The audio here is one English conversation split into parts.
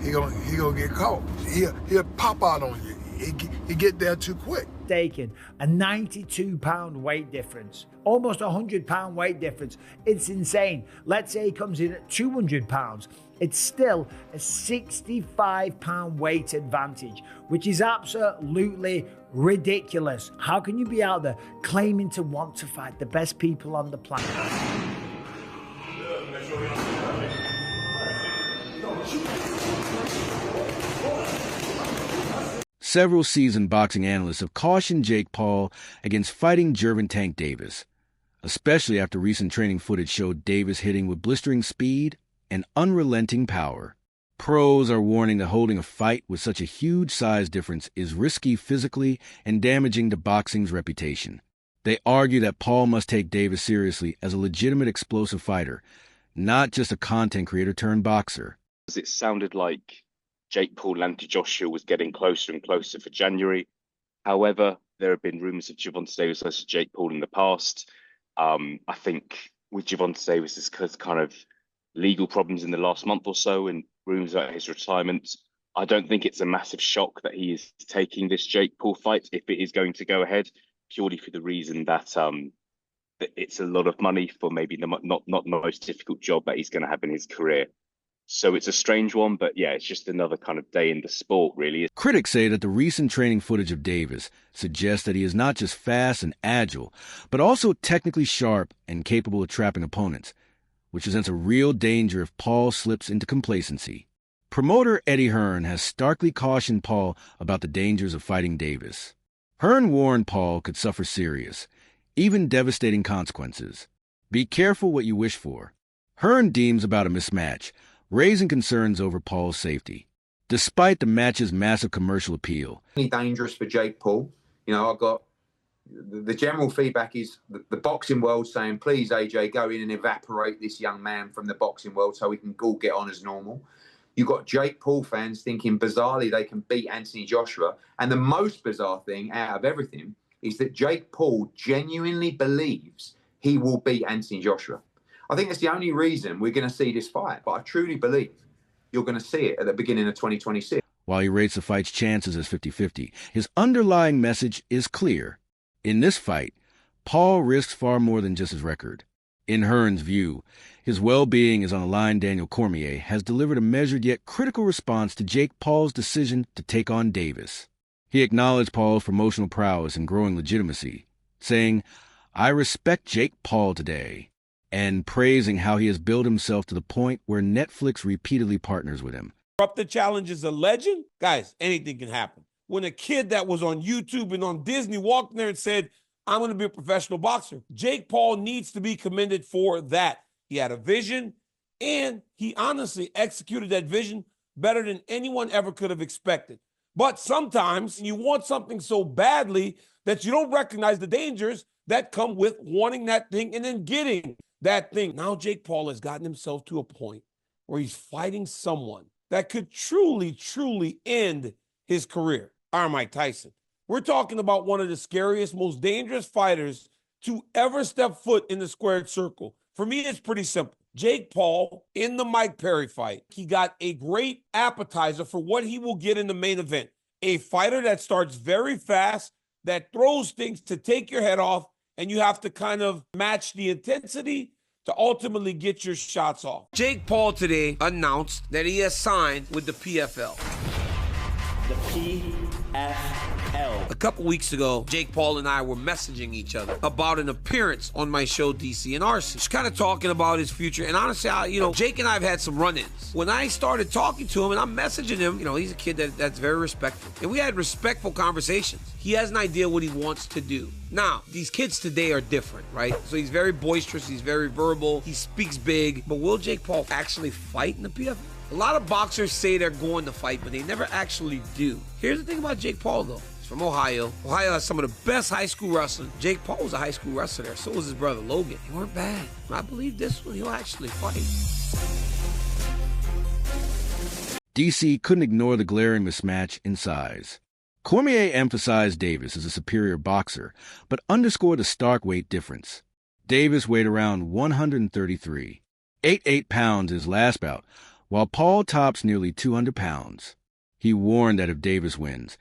he gonna get caught. He'll pop out on you. He get there too quick. Taken a 92-pound weight difference, almost a 100-pound weight difference. It's insane. Let's say he comes in at 200 pounds. It's still a 65-pound weight advantage, which is absolutely ridiculous. How can you be out there claiming to want to fight the best people on the planet? Several seasoned boxing analysts have cautioned Jake Paul against fighting Gervonta Davis, especially after recent training footage showed Davis hitting with blistering speed and unrelenting power. Pros are warning that holding a fight with such a huge size difference is risky physically and damaging to boxing's reputation. They argue that Paul must take Davis seriously as a legitimate explosive fighter, not just a content creator turned boxer. It sounded like Jake Paul and Joshua was getting closer and closer for January. However, there have been rumours of Gervonta Davis versus Jake Paul in the past. I think with Gervonta Davis's kind of legal problems in the last month or so and rumours about his retirement, I don't think it's a massive shock that he is taking this Jake Paul fight if it is going to go ahead, purely for the reason that it's a lot of money for maybe not the most difficult job that he's going to have in his career. So it's a strange one, but yeah, it's just another kind of day in the sport, really. Critics say that the recent training footage of Davis suggests that he is not just fast and agile, but also technically sharp and capable of trapping opponents, which presents a real danger if Paul slips into complacency. Promoter Eddie Hearn has starkly cautioned Paul about the dangers of fighting Davis. Hearn warned Paul could suffer serious, even devastating consequences. Be careful what you wish for. Hearn deems about a mismatch, raising concerns over Paul's safety. Despite the match's massive commercial appeal, dangerous for Jake Paul. You know, I got the general feedback is the boxing world saying, please, AJ, go in and evaporate this young man from the boxing world so we can all get on as normal. You've got Jake Paul fans thinking bizarrely they can beat Anthony Joshua. And the most bizarre thing out of everything is that Jake Paul genuinely believes he will beat Anthony Joshua. I think that's the only reason we're going to see this fight. But I truly believe you're going to see it at the beginning of 2026. While he rates the fight's chances as 50-50, his underlying message is clear. In this fight, Paul risks far more than just his record. In Hearn's view, his well-being is on the line. Daniel Cormier has delivered a measured yet critical response to Jake Paul's decision to take on Davis. He acknowledged Paul's promotional prowess and growing legitimacy, saying, "I respect Jake Paul today," and praising how he has built himself to the point where Netflix repeatedly partners with him. Up the challenge is a legend. Guys, anything can happen. When a kid that was on YouTube and on Disney walked in there and said, I'm going to be a professional boxer, Jake Paul needs to be commended for that. He had a vision, and he honestly executed that vision better than anyone ever could have expected. But sometimes you want something so badly that you don't recognize the dangers that come with wanting that thing and then getting that thing. Now Jake Paul has gotten himself to a point where he's fighting someone that could truly, truly end his career. Mike Tyson. We're talking about one of the scariest, most dangerous fighters to ever step foot in the squared circle. For me, it's pretty simple. Jake Paul, in the Mike Perry fight, he got a great appetizer for what he will get in the main event. A fighter that starts very fast, that throws things to take your head off, and you have to kind of match the intensity to ultimately get your shots off. Jake Paul today announced that he has signed with the PFL. The PFL. A couple weeks ago, Jake Paul and I were messaging each other about an appearance on my show, DC and RC. Just kind of talking about his future. And honestly, Jake and I have had some run-ins. When I started talking to him and I'm messaging him, he's a kid that's very respectful. And we had respectful conversations. He has an idea what he wants to do. Now, these kids today are different, right? So he's very boisterous, he's very verbal, he speaks big. But will Jake Paul actually fight in the PFL? A lot of boxers say they're going to fight, but they never actually do. Here's the thing about Jake Paul, though. He's from Ohio. Ohio has some of the best high school wrestling. Jake Paul was a high school wrestler there. So was his brother, Logan. They weren't bad. I believe this one, he'll actually fight. DC couldn't ignore the glaring mismatch in size. Cormier emphasized Davis as a superior boxer, but underscored the stark weight difference. Davis weighed around 133, 88 pounds in his last bout, While Paul tops nearly 200 pounds, he warned that if Davis wins,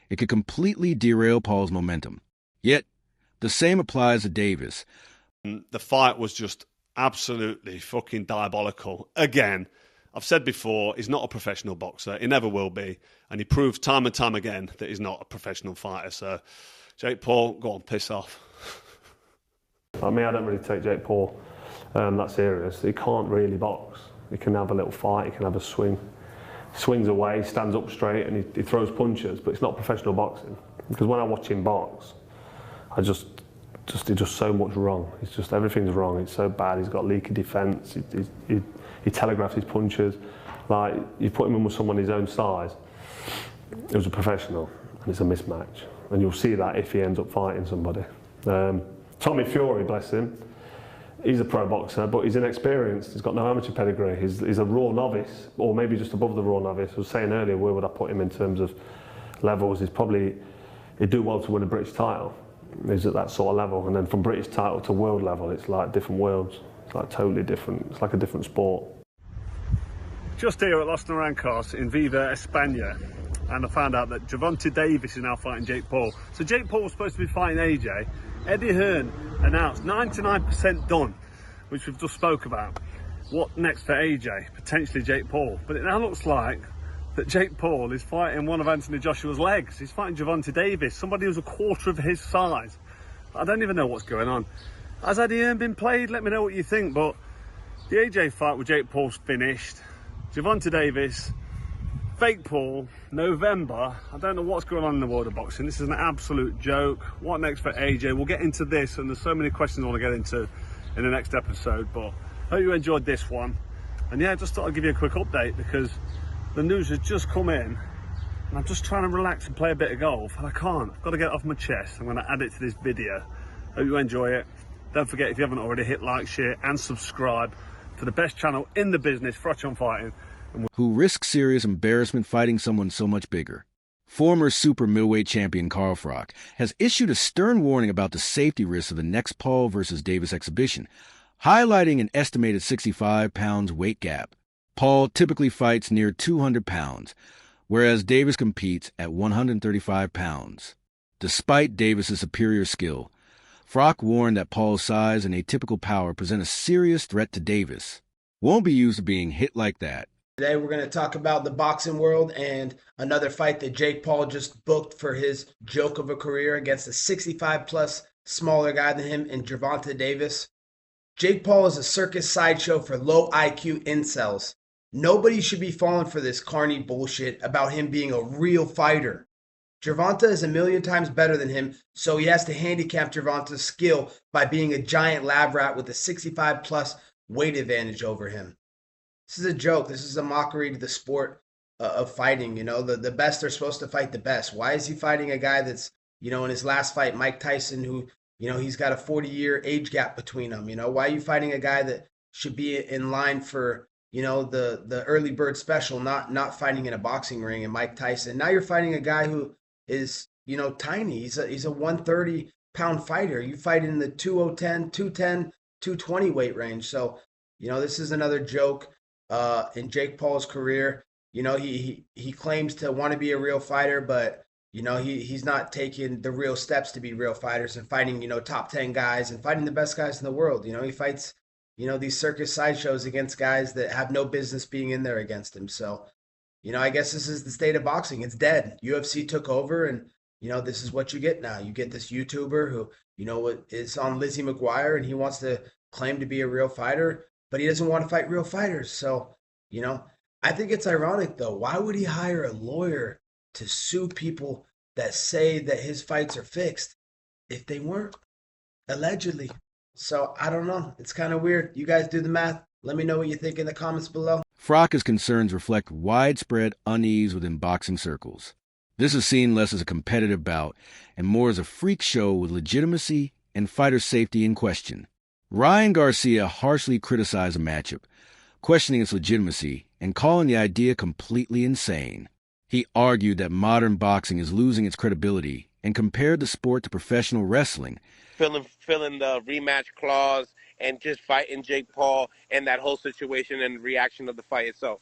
it could completely derail Paul's momentum. Yet, the same applies to Davis. The fight was just absolutely fucking diabolical. Again, I've said before, he's not a professional boxer. He never will be. And he proves time and time again that he's not a professional fighter. So, Jake Paul, go on, piss off. I mean, I don't really take Jake Paul that serious. He can't really box. He can have a little fight, he can have a swing. He swings away, stands up straight, and he throws punches, but it's not professional boxing. Because when I watch him box, he's just so much wrong. It's just, everything's wrong. It's so bad. He's got leaky defence. He telegraphs his punches. Like, you put him in with someone his own size, it was a professional, and it's a mismatch. And you'll see that if he ends up fighting somebody. Tommy Fury, bless him, he's a pro boxer, but he's inexperienced. He's got no amateur pedigree. He's a raw novice, or maybe just above the raw novice. I was saying earlier, where would I put him in terms of levels? He'd do well to win a British title. He's at that sort of level. And then from British title to world level, it's like different worlds. It's like totally different. It's like a different sport. Just here at Los Naranjos in Viva, España, and I found out that Gervonta Davis is now fighting Jake Paul. So Jake Paul was supposed to be fighting AJ. Eddie Hearn announced 99% done, which we've just spoke about. What next for AJ? Potentially Jake Paul. But it now looks like that Jake Paul is fighting one of Anthony Joshua's legs. He's fighting Gervonta Davis, somebody who's a quarter of his size. I don't even know what's going on. Has Eddie Hearn been played? Let me know what you think. But the AJ fight with Jake Paul's finished. Gervonta Davis, fake Paul, November. I don't know what's going on in the world of boxing. This is an absolute joke. What next for AJ? We'll get into this, and there's so many questions I want to get into in the next episode, but I hope you enjoyed this one. And yeah, I just thought I'd give you a quick update because the news has just come in, and I'm just trying to relax and play a bit of golf, and I can't. I've got to get it off my chest. I'm going to add it to this video. Hope you enjoy it. Don't forget, if you haven't already, hit like, share, and subscribe to the best channel in the business, Froch on Fighting. Who risks serious embarrassment fighting someone so much bigger. Former super middleweight champion Carl Froch has issued a stern warning about the safety risks of the next Paul versus Davis exhibition, highlighting an estimated 65 pounds weight gap. Paul typically fights near 200 pounds, whereas Davis competes at 135 pounds. Despite Davis's superior skill, Froch warned that Paul's size and atypical power present a serious threat to Davis. Won't be used to being hit like that. Today we're going to talk about the boxing world and another fight that Jake Paul just booked for his joke of a career against a 65-plus smaller guy than him in Gervonta Davis. Jake Paul is a circus sideshow for low IQ incels. Nobody should be falling for this carny bullshit about him being a real fighter. Gervonta is a million times better than him, so he has to handicap Gervonta's skill by being a giant lab rat with a 65-plus weight advantage over him. This is a joke. This is a mockery to the sport of fighting. You know, the best are supposed to fight the best. Why is he fighting a guy that's, you know, in his last fight, Mike Tyson, who, you know, he's got a 40-year age gap between them? You know, why are you fighting a guy that should be in line for, you know, the early bird special, not fighting in a boxing ring and Mike Tyson? Now you're fighting a guy who is, you know, tiny. He's a 130-pound fighter. You fight in the 210, 220 weight range. So, you know, this is another joke. In Jake Paul's career, you know, he claims to want to be a real fighter, but, you know, he's not taking the real steps to be real fighters and fighting, you know, top 10 guys and fighting the best guys in the world. You know, he fights, you know, these circus sideshows against guys that have no business being in there against him. So, you know, I guess this is the state of boxing. It's dead. UFC took over, and, you know, this is what you get now. You get this YouTuber who, you know, is on Lizzie McGuire, and he wants to claim to be a real fighter, but he doesn't want to fight real fighters. So, you know, I think it's ironic, though. Why would he hire a lawyer to sue people that say that his fights are fixed if they weren't, allegedly? So, I don't know. It's kind of weird. You guys do the math. Let me know what you think in the comments below. Froch's concerns reflect widespread unease within boxing circles. This is seen less as a competitive bout and more as a freak show with legitimacy and fighter safety in question. Ryan Garcia harshly criticized the matchup, questioning its legitimacy and calling the idea completely insane. He argued that modern boxing is losing its credibility and compared the sport to professional wrestling. Filling the rematch clause and just fighting Jake Paul and that whole situation and reaction of the fight itself.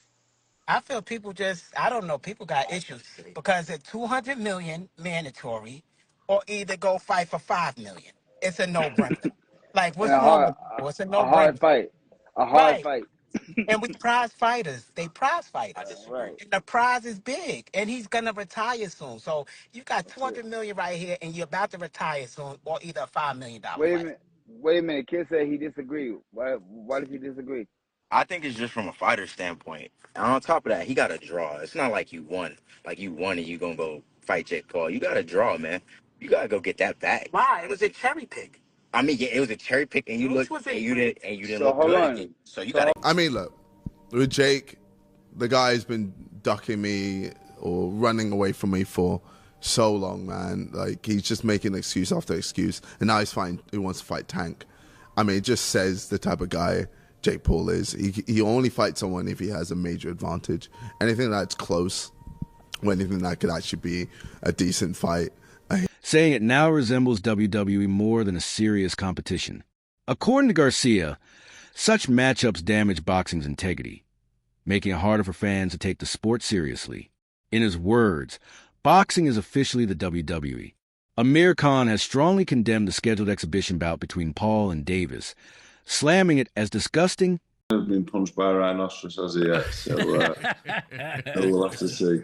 I feel people I don't know, people got issues because at 200 million mandatory, or either go fight for 5 million. It's a no-brainer. Like, And what's wrong with people? It's a a hard no-brainer. fight. A hard Right. fight. And we prize fighters. They prize fighters. Right. And the prize is big. And he's gonna retire soon. So you got That's it. 200 million right here, and you're about to retire soon, or either a $5 million Wait a fight. minute. Wait a minute. Kid said he disagreed. Why did he disagree? I think it's just from a fighter standpoint. And on top of that, he got to draw. It's not like you won. Like you won and you gonna go fight Jake Paul. You got to draw, man. You got to go get that back. Why? It was a cherry pick. I mean, yeah, it was a cherry pick, and you looked, and you didn't So look hold good. on. So you got to. I mean, look, with Jake, the guy's been ducking me or running away from me for so long, man. Like, he's just making excuse after excuse, and now he wants to fight Tank. I mean, it just says the type of guy Jake Paul is. He only fights someone if he has a major advantage. Anything that's close, or anything that could actually be a decent fight. Saying it now resembles WWE more than a serious competition. According to Garcia, such matchups damage boxing's integrity, making it harder for fans to take the sport seriously. In his words, boxing is officially the WWE. Amir Khan has strongly condemned the scheduled exhibition bout between Paul and Davis, slamming it as disgusting. I've never been punched by a rhinoceros as of yet, so we'll have to see.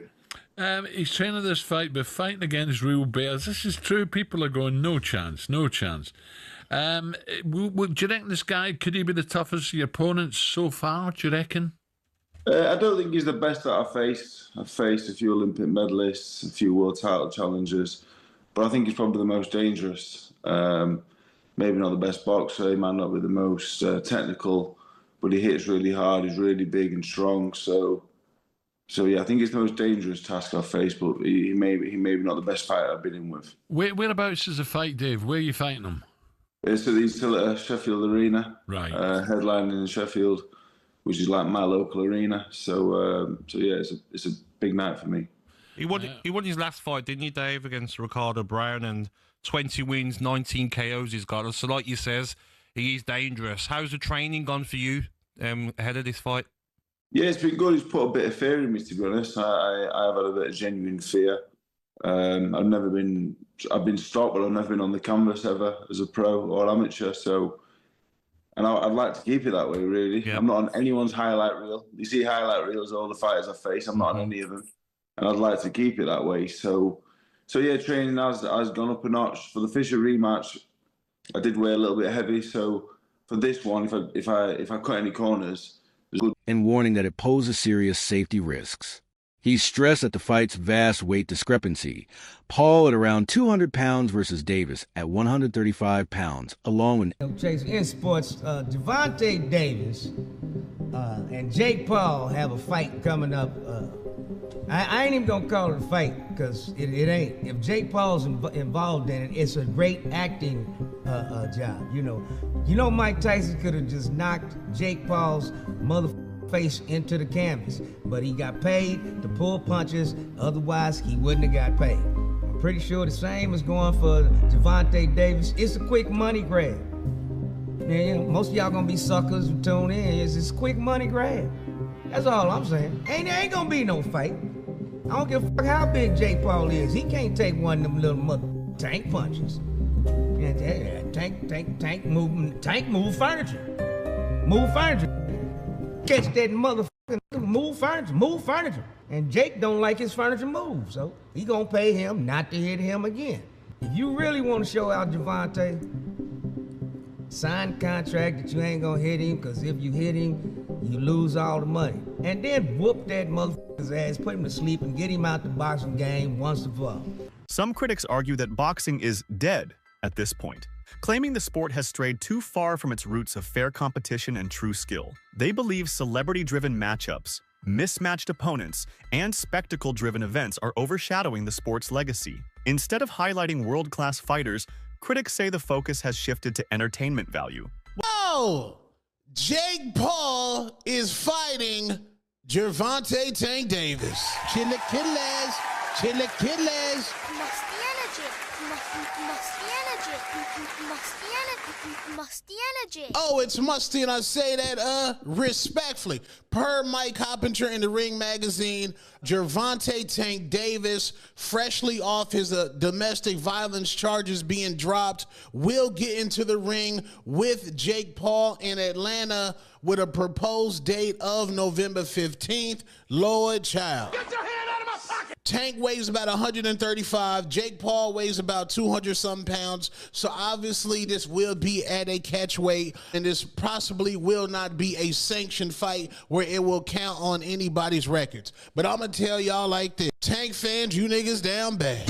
He's training this fight, but fighting against real bears. This is true. People are going, no chance, no chance. Do you reckon this guy, could he be the toughest of your opponents so far, do you reckon? I don't think he's the best that I've faced. I've faced a few Olympic medalists, a few world title challengers, but I think he's probably the most dangerous. Maybe not the best boxer, he might not be the most technical, but he hits really hard, he's really big and strong, so yeah, I think it's the most dangerous task I've faced, but he may be not the best fighter I've been in with. Whereabouts is the fight, Dave? Where are you fighting him? He's still at Sheffield Arena, right? Headlining in Sheffield, which is like my local arena. So yeah, it's a big night for me. He won his last fight, didn't he, Dave, against Ricardo Brown, and 20 wins, 19 KOs he's got. So like you says, he is dangerous. How's the training gone for you ahead of this fight? Yeah, it's been good. He's put a bit of fear in me, to be honest. I have had a bit of genuine fear. I've been stopped, but I've never been on the canvas ever as a pro or amateur. So, and I'd like to keep it that way, really. Yep. I'm not on anyone's highlight reel. You see highlight reels, all the fighters I face, I'm not on any of them. And I'd like to keep it that way. So yeah, training has gone up a notch. For the Fisher rematch, I did weigh a little bit heavy. So for this one, if I cut any corners, and warning that it poses serious safety risks. He's stressed at the fight's vast weight discrepancy. Paul at around 200 pounds versus Davis at 135 pounds, along with... Chase, in sports, Gervonta Davis and Jake Paul have a fight coming up. I ain't even gonna call it a fight, because it ain't. If Jake Paul's involved in it, it's a great acting job. You know Mike Tyson could have just knocked Jake Paul's face into the canvas, but he got paid to pull punches, otherwise he wouldn't have got paid. I'm pretty sure the same is going for Gervonta Davis. It's a quick money grab. Yeah, most of y'all gonna be suckers who tune in. It's a quick money grab. That's all I'm saying. Ain't gonna be no fight. I don't give a fuck how big Jake Paul is. He can't take one of them little mother tank punches. Yeah, tank move furniture. Move furniture. Catch that motherfucking move furniture. And Jake don't like his furniture move, so he gonna pay him not to hit him again. If you really want to show out Gervonta, sign a contract that you ain't gonna hit him, because if you hit him, you lose all the money. And then whoop that motherfucker's ass, put him to sleep, and get him out the boxing game once and for all. Some critics argue that boxing is dead at this point, claiming the sport has strayed too far from its roots of fair competition and true skill. They believe celebrity-driven matchups, mismatched opponents, and spectacle-driven events are overshadowing the sport's legacy. Instead of highlighting world-class fighters, critics say the focus has shifted to entertainment value. Whoa! Jake Paul is fighting Gervonta Tank Davis. Chilaquiles. Musty energy. Oh, it's musty, and I say that respectfully. Per Mike Hoppinger in the Ring magazine, Gervonta Tank Davis, freshly off his domestic violence charges being dropped, will get into the ring with Jake Paul in Atlanta with a proposed date of November 15th. Lord child. Get your hand out of my pocket! Tank weighs about 135. Jake Paul weighs about 200-something pounds. So obviously this will be at a catch weight, and this possibly will not be a sanctioned fight where it will count on anybody's records. But I'm going to tell y'all like this. Tank fans, you niggas down bad.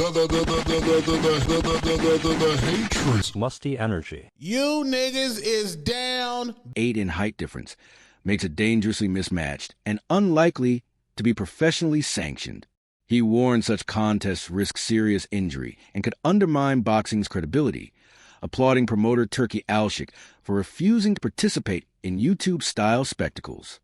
Hatred. Musty energy. You niggas is down. 8 in height difference makes it dangerously mismatched and unlikely to be professionally sanctioned. He warned such contests risk serious injury and could undermine boxing's credibility, applauding promoter Turki Alshik for refusing to participate in YouTube-style spectacles.